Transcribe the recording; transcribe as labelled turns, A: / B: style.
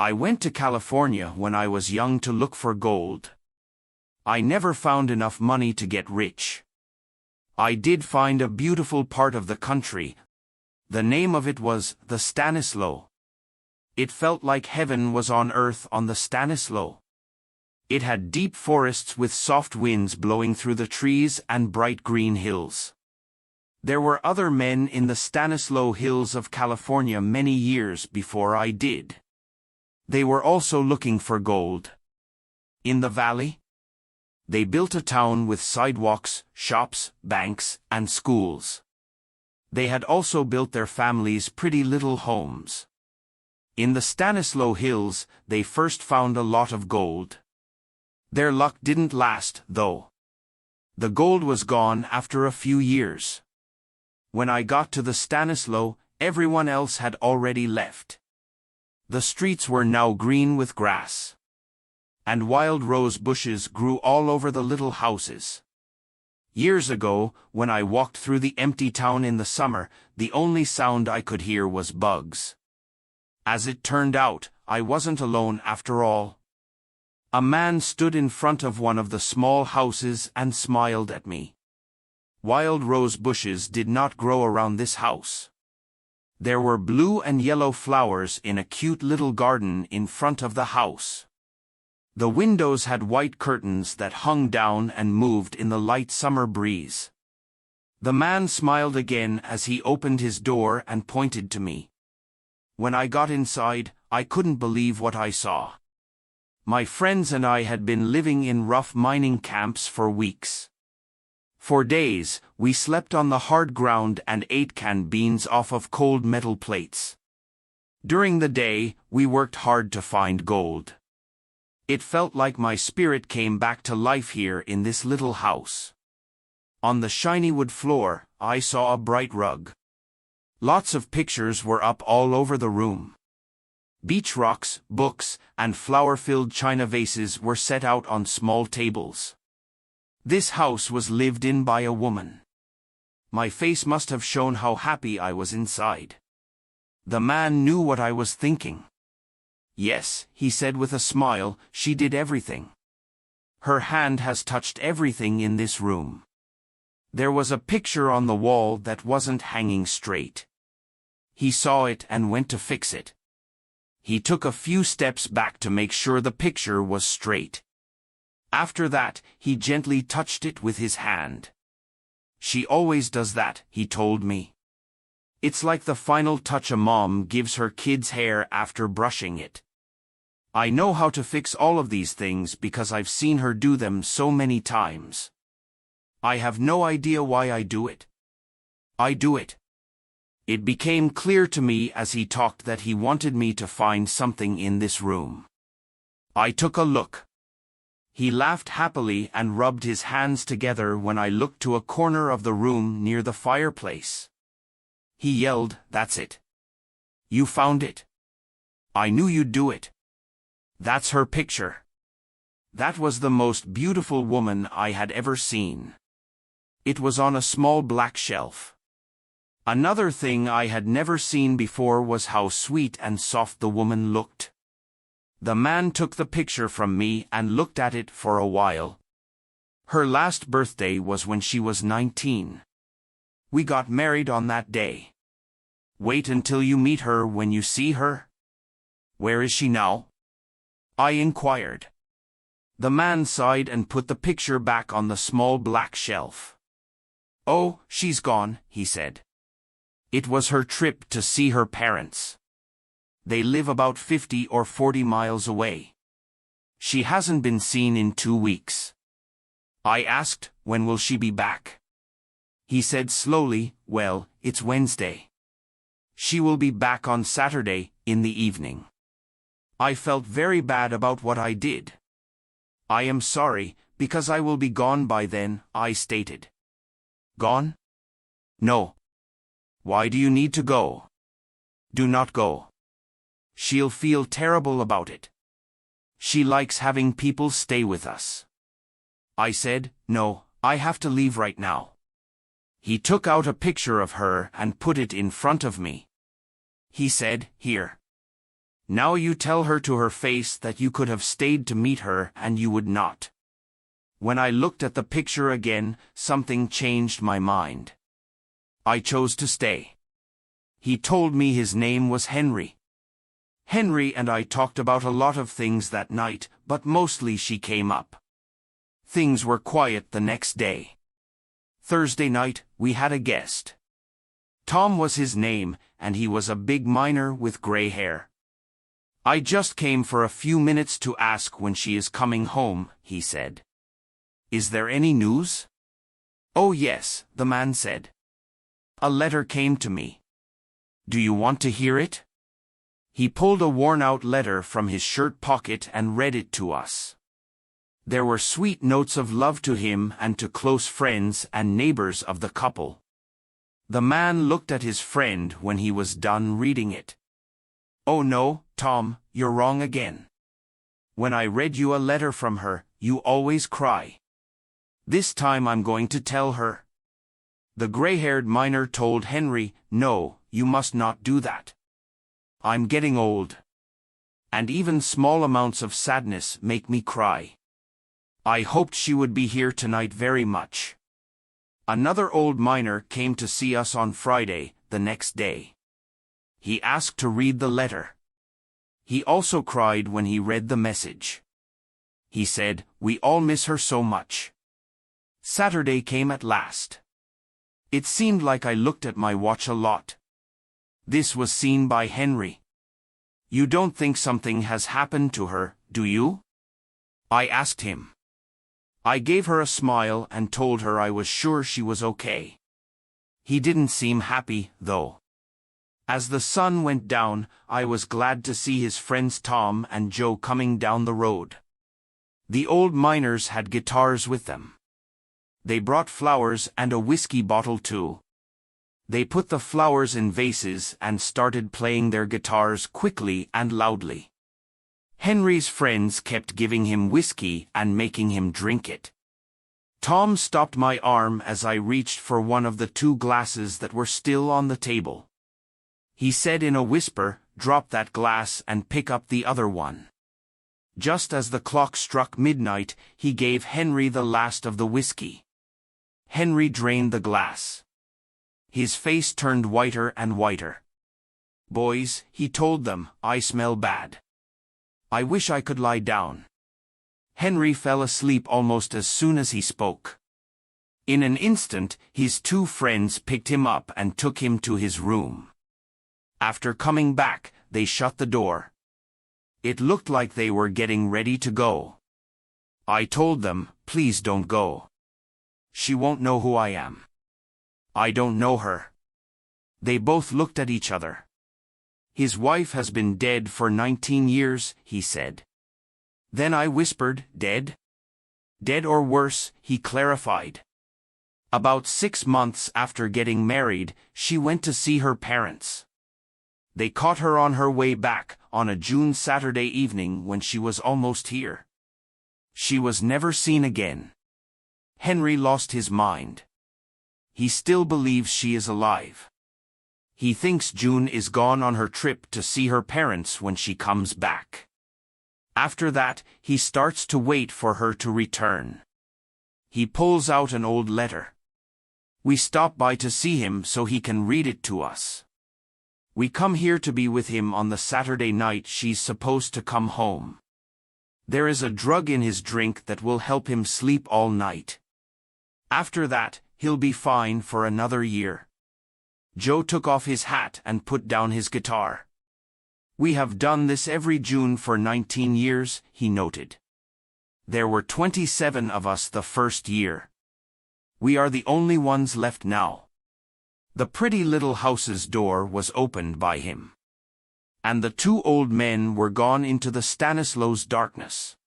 A: I went to California when I was young to look for gold. I never found enough money to get rich. I did find a beautiful part of the country. The name of it was the Stanislaus. It felt like heaven was on earth on the Stanislaus. It had deep forests with soft winds blowing through the trees and bright green hills. There were other men in the Stanislaus Hills of California many years before I did. They were also looking for gold. In the valley, they built a town with sidewalks, shops, banks, and schools. They had also built their families pretty little homes. In the Stanislaus Hills, they first found a lot of gold. Their luck didn't last, though. The gold was gone after a few years. When I got to the Stanislaus, everyone else had already left. The streets were now green with grass. And wild rose bushes grew all over the little houses. Years ago, when I walked through the empty town in the summer, the only sound I could hear was bugs. As it turned out, I wasn't alone after all. A man stood in front of one of the small houses and smiled at me. Wild rose bushes did not grow around this house. There were blue and yellow flowers in a cute little garden in front of the house. The windows had white curtains that hung down and moved in the light summer breeze. The man smiled again as he opened his door and pointed to me. When I got inside, I couldn't believe what I saw. My friends and I had been living in rough mining camps for weeks. For days, we slept on the hard ground and ate canned beans off of cold metal plates. During the day, we worked hard to find gold. It felt like my spirit came back to life here in this little house. On the shiny wood floor, I saw a bright rug. Lots of pictures were up all over the room. Beach rocks, books, and flower-filled china vases were set out on small tables. This house was lived in by a woman. My face must have shown how happy I was inside. The man knew what I was thinking. Yes, he said with a smile, she did everything. Her hand has touched everything in this room. There was a picture on the wall that wasn't hanging straight. He saw it and went to fix it. He took a few steps back to make sure the picture was straight. After that, he gently touched it with his hand. She always does that, he told me. It's like the final touch a mom gives her kid's hair after brushing it. I know how to fix all of these things because I've seen her do them so many times. I have no idea why I do it. I do it. It became clear to me as he talked that he wanted me to find something in this room. I took a look. He laughed happily and rubbed his hands together when I looked to a corner of the room near the fireplace. He yelled, "That's it. You found it. I knew you'd do it. That's her picture." That was the most beautiful woman I had ever seen. It was on a small black shelf. Another thing I had never seen before was how sweet and soft the woman looked. The man took the picture from me and looked at it for a while. Her last birthday was when she was 19. We got married on that day. Wait until you meet her when you see her. Where is she now? I inquired. The man sighed and put the picture back on the small black shelf. Oh, she's gone, he said. It was her trip to see her parents. They live about 50 or 40 miles away. She hasn't been seen in 2 weeks. I asked, when will she be back? He said slowly, well, it's Wednesday. She will be back on Saturday, in the evening. I felt very bad about what I did. I am sorry, because I will be gone by then, I stated. Gone? No. Why do you need to go? Do not go. She'll feel terrible about it. She likes having people stay with us. I said, no, I have to leave right now. He took out a picture of her and put it in front of me. He said, here. Now you tell her to her face that you could have stayed to meet her and you would not. When I looked at the picture again, something changed my mind. I chose to stay. He told me his name was Henry. Henry and I talked about a lot of things that night, but mostly she came up. Things were quiet the next day. Thursday night, we had a guest. Tom was his name, and he was a big miner with gray hair. I just came for a few minutes to ask when she is coming home, he said. Is there any news? Oh yes, the man said. A letter came to me. Do you want to hear it? He pulled a worn-out letter from his shirt pocket and read it to us. There were sweet notes of love to him and to close friends and neighbors of the couple. The man looked at his friend when he was done reading it. Oh no, Tom, you're wrong again. When I read you a letter from her, you always cry. This time I'm going to tell her. The gray-haired miner told Henry, no, you must not do that. I'm getting old. And even small amounts of sadness make me cry. I hoped she would be here tonight very much. Another old miner came to see us on Friday, the next day. He asked to read the letter. He also cried when he read the message. He said, we all miss her so much. Saturday came at last. It seemed like I looked at my watch a lot. This was seen by Henry. You don't think something has happened to her, do you? I asked him. I gave her a smile and told her I was sure she was okay. He didn't seem happy, though. As the sun went down, I was glad to see his friends Tom and Joe coming down the road. The old miners had guitars with them. They brought flowers and a whiskey bottle too. They put the flowers in vases and started playing their guitars quickly and loudly. Henry's friends kept giving him whiskey and making him drink it. Tom stopped my arm as I reached for one of the 2 glasses that were still on the table. He said in a whisper, drop that glass and pick up the other one. Just as the clock struck midnight, he gave Henry the last of the whiskey. Henry drained the glass. His face turned whiter and whiter. Boys, he told them, I smell bad. I wish I could lie down. Henry fell asleep almost as soon as he spoke. In an instant, his 2 friends picked him up and took him to his room. After coming back, they shut the door. It looked like they were getting ready to go. I told them, please don't go. She won't know who I am. I don't know her. They both looked at each other. His wife has been dead for 19 years, he said. Then I whispered, dead? Dead or worse, he clarified. About 6 months after getting married, she went to see her parents. They caught her on her way back, on a June Saturday evening when she was almost here. She was never seen again. Henry lost his mind. He still believes she is alive. He thinks June is gone on her trip to see her parents when she comes back. After that, he starts to wait for her to return. He pulls out an old letter. We stop by to see him so he can read it to us. We come here to be with him on the Saturday night she's supposed to come home. There is a drug in his drink that will help him sleep all night. After that, he'll be fine for another year. Joe took off his hat and put down his guitar. We have done this every June for 19 years, he noted. There were 27 of us the first year. We are the only ones left now. The pretty little house's door was opened by him. And the 2 old men were gone into the Stanislaw's darkness.